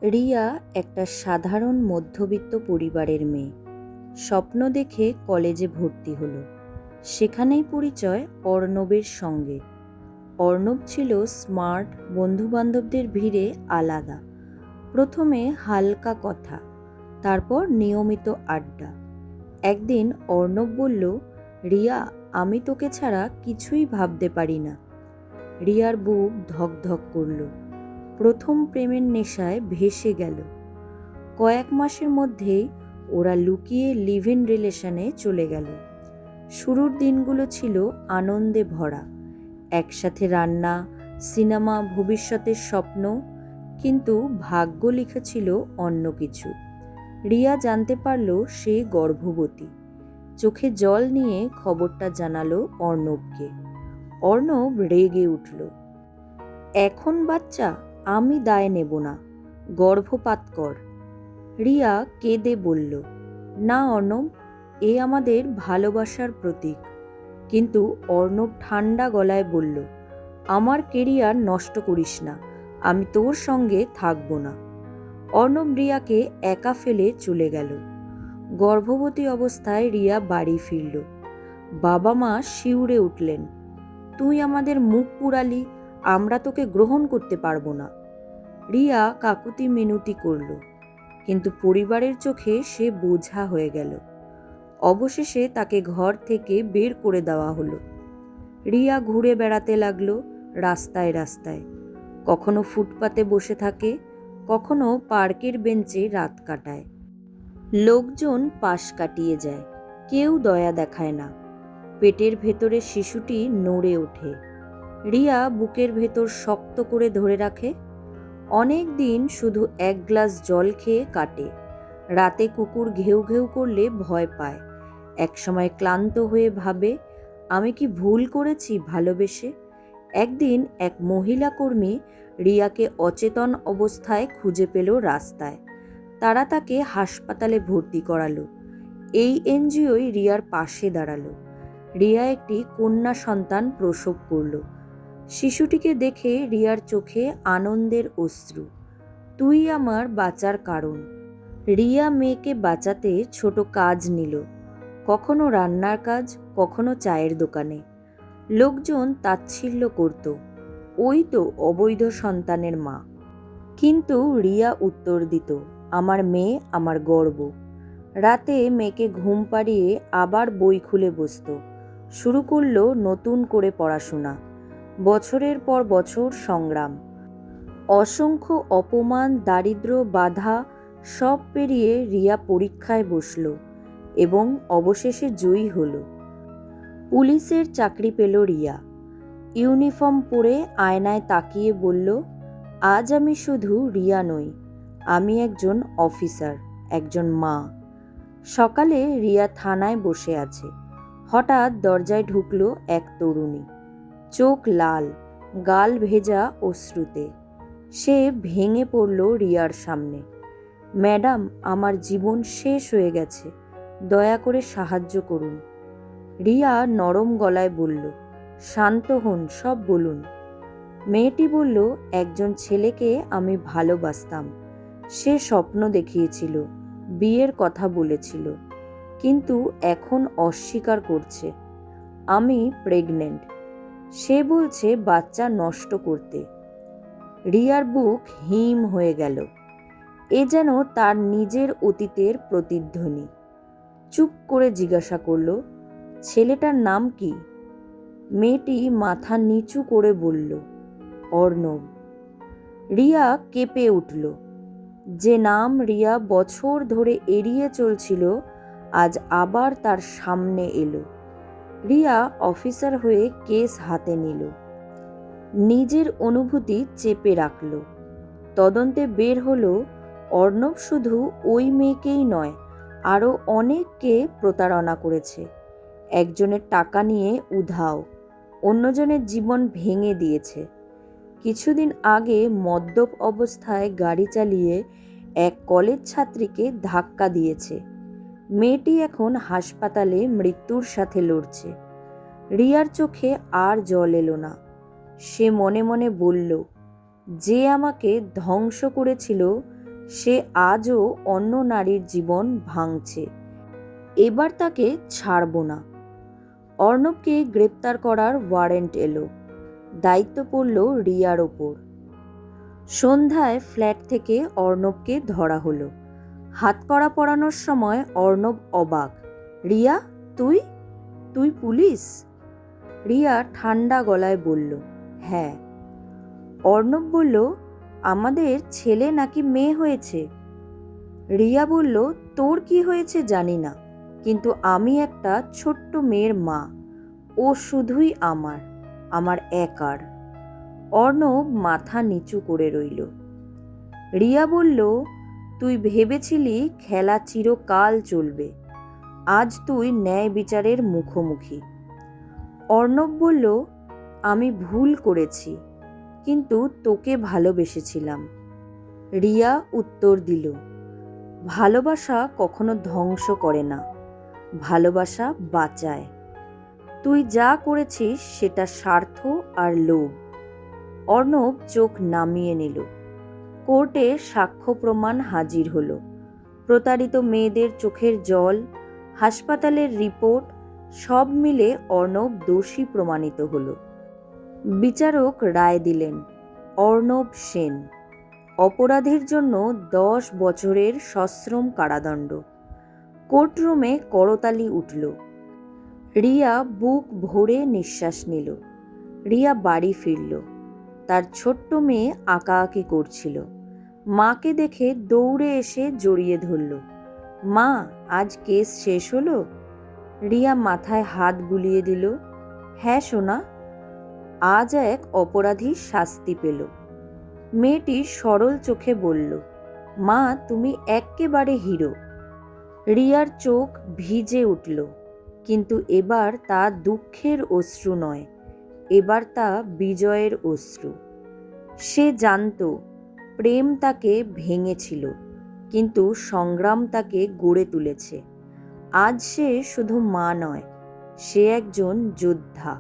রিয়া একটা সাধারণ মধ্যবিত্ত পরিবারের মেয়ে। স্বপ্ন দেখে কলেজে ভর্তি হলো। সেখানেই পরিচয় অর্ণবের সঙ্গে। অর্ণব ছিল স্মার্ট, বন্ধুবান্ধবদের ভিড়ে আলাদা। প্রথমে হালকা কথা, তারপর নিয়মিত আড্ডা। একদিন অর্ণব বলল, রিয়া, আমি তোকে ছাড়া কিছুই ভাবতে পারি না। রিয়ার বুক ধকধক করল। প্রথম প্রেমের নেশায় ভেসে গেল। কয়েক মাসের মধ্যেই ওরা লুকিয়ে লিভ ইন রিলেশনে চলে গেল। শুরুর দিনগুলো ছিল আনন্দে ভরা, একসাথে রান্না, সিনেমা, ভবিষ্যতের স্বপ্ন। কিন্তু ভাগ্য লিখেছিল অন্য কিছু। রিয়া জানতে পারল সে গর্ভবতী। চোখে জল নিয়ে খবরটা জানালো অর্ণবকে। অর্ণব রেগে উঠল। এখন বাচ্চা, আমি দায় নেব না, গর্ভপাত কর। রিয়া কেঁদে বলল, না অর্ণব, এ আমাদের ভালোবাসার প্রতীক। কিন্তু অর্ণব ঠান্ডা গলায় বলল, আমার কেরিয়ার নষ্ট করিস না, আমি তোর সঙ্গে থাকবো না। অর্ণব রিয়াকে একা ফেলে চলে গেল। গর্ভবতী অবস্থায় রিয়া বাড়ি ফিরল। বাবা মা শিউরে উঠলেন, তুই আমাদের মুখ পুড়ালি, আমরা তোকে গ্রহণ করতে পারবো না। রিয়া কাকুতি মিনতি করল, কিন্তু পরিবারের চোখে সে বোঝা হয়ে গেল। অবশেষে তাকে ঘর থেকে বের করে দেওয়া হলো। রিয়া ঘুরে বেড়াতে লাগলো রাস্তায় রাস্তায়। কখনো ফুটপাতে বসে থাকে, কখনো পার্কের বেঞ্চে রাত কাটায়। লোকজন পাশ কাটিয়ে যায়, কেউ দয়া দেখায় না। পেটের ভেতরে শিশুটি নড়ে ওঠে। রিয়া বুকের ভেতর শক্ত করে ধরে রাখে। অনেক দিন শুধু এক গ্লাস জল খেয়ে কাটে। রাতে কুকুর ঘেউ ঘেউ করলে ভয় পায়। একসময় ক্লান্ত হয়ে ভাবে, আমি কি ভুল করেছি ভালোবেসে? একদিন এক মহিলা কর্মী রিয়াকে অচেতন অবস্থায় খুঁজে পেল রাস্তায়। তারা তাকে হাসপাতালে ভর্তি করালো। এই এনজিওই রিয়ার পাশে দাঁড়ালো। রিয়া একটি কন্যা সন্তান প্রসব করল। শিশুটিকে দেখে রিয়ার চোখে আনন্দের অশ্রু। তুই আমার বাঁচার কারণ। রিয়া মেয়েকে বাঁচাতে ছোট কাজ নিল, কখনো রান্নার কাজ, কখনো চায়ের দোকানে। লোকজন তাচ্ছিল্য করত, ওই তো অবৈধ সন্তানের মা। কিন্তু রিয়া উত্তর দিত, আমার মেয়ে আমার গর্ব। রাতে মেয়েকে ঘুম পাড়িয়ে আবার বই খুলে বসত। শুরু করলো নতুন করে পড়াশোনা। বছরের পর বছর সংগ্রাম, অসংখ্য অপমান, দারিদ্র্য, বাধা সব পেরিয়ে রিয়া পরীক্ষায় বসল এবং অবশেষে জয়ী হল। পুলিশের চাকরি পেল রিয়া। ইউনিফর্ম পরে আয়নায় তাকিয়ে বলল, আজ আমি শুধু রিয়া নই, আমি একজন অফিসার, একজন মা। সকালে রিয়া থানায় বসে আছে। হঠাৎ দরজায় ঢুকলো এক তরুণী। চোখ লাল, গাল ভেজা অশ্রুতে। সে ভেঙে পড়ল রিয়ার সামনে। ম্যাডাম, আমার জীবন শেষ হয়ে গেছে, দয়া করে সাহায্য করুন। রিয়া নরম গলায় বলল, শান্ত হন, সব বলুন। মেয়েটি বলল, একজন ছেলেকে আমি ভালোবাসতাম। সে স্বপ্ন দেখিয়েছিল, বিয়ের কথা বলেছিল, কিন্তু এখন অস্বীকার করছে। আমি প্রেগনেন্ট। সে বলছে বাচ্চা নষ্ট করতে। রিয়ার বুক হিম হয়ে গেল। এ যেন তার নিজের অতীতের প্রতিধ্বনি। চুপ করে জিজ্ঞাসা করল, ছেলেটার নাম কি? মেয়েটি মাথা নিচু করে বলল, অর্ণব। রিয়া কেঁপে উঠল। যে নাম রিয়া বছর ধরে এড়িয়ে চলছিল, আজ আবার তার সামনে এলো। রিয়া অফিসার হয়ে কেস হাতে নিল। নিজের অনুভূতি চেপে রাখল। তদন্তে বের হলো, অর্ণব শুধু ওই মেয়েকেই নয়, আরও অনেককে প্রতারণা করেছে। একজনের টাকা নিয়ে উধাও, অন্যজনের জীবন ভেঙে দিয়েছে। কিছুদিন আগে মদ্যপ অবস্থায় গাড়ি চালিয়ে এক কলেজ ছাত্রীকে ধাক্কা দিয়েছে। মেয়েটি এখন হাসপাতালে মৃত্যুর সাথে লড়ছে। রিয়ার চোখে আর জল এলো না। সে মনে মনে বলল, যে আমাকে ধ্বংস করেছিল সে আজও অন্য নারীর জীবন ভাঙছে। এবার তাকে ছাড়ব না। অর্ণবকে গ্রেপ্তার করার ওয়ারেন্ট এলো। দায়িত্ব পড়ল রিয়ার ওপর। সন্ধ্যায় ফ্ল্যাট থেকে অর্ণবকে ধরা হলো। হাতকড়া পরানোর সময় অর্ণব অবাক। রিয়া, তুই তুই পুলিশ? রিয়া ঠান্ডা গলায় বলল, হ্যাঁ। অর্ণব বলল, আমাদের ছেলে নাকি মেয়ে হয়েছে? রিয়া বলল, তোর কি হয়েছে জানি না, কিন্তু আমি একটা ছোট্ট মেয়ের মা। ও শুধুই আমার একার। অর্ণব মাথা নিচু করে রইল। রিয়া বলল, তুই ভেবেছিলি খেলা চিরকাল চলবে, আজ তুই ন্যায় বিচারের মুখোমুখি। অর্ণব বলল, আমি ভুল করেছি, কিন্তু তোকে ভালোবেসেছিলাম। রিয়া উত্তর দিল, ভালোবাসা কখনো ধ্বংস করে না, ভালোবাসা বাঁচায়। তুই যা করেছিস সেটা স্বার্থ আর লোভ। অর্ণব চোখ নামিয়ে নিল। কোর্টে সাক্ষ্য প্রমাণ হাজির হলো। প্রতারিত মেয়েদের চোখের জল, হাসপাতালের রিপোর্ট, সব মিলে অর্ণব দোষী প্রমাণিত হলো। বিচারক রায় দিলেন, অর্ণব সেন অপরাধের জন্য 10 বছরের সশ্রম কারাদণ্ড। কোর্টরুমে করতালি উঠল। রিয়া বুক ভরে নিঃশ্বাস নিল। রিয়া বাড়ি ফিরল। তার ছোট্ট মেয়ে আঁকাআঁকি করছিল। মাকে দেখে দৌড়ে এসে জড়িয়ে ধরল। মা, আজ কেস শেষ হলো? রিয়া মাথায় হাত বুলিয়ে দিল, হ্যাঁ সোনা, আজ এক অপরাধী শাস্তি পেল। মেয়েটি সরল চোখে বলল, মা তুমি এক্কেবারে হিরো। রিয়ার চোখ ভিজে উঠল, কিন্তু এবার তা দুঃখের অশ্রু নয়, এবার তা বিজয়ের অশ্রু। সে জানত প্রেম তাকে ভেঙেছিল, কিন্তু সংগ্রাম তাকে গড়ে তুলেছে। আজ সে শুধু মা নয়, সে একজন যোদ্ধা।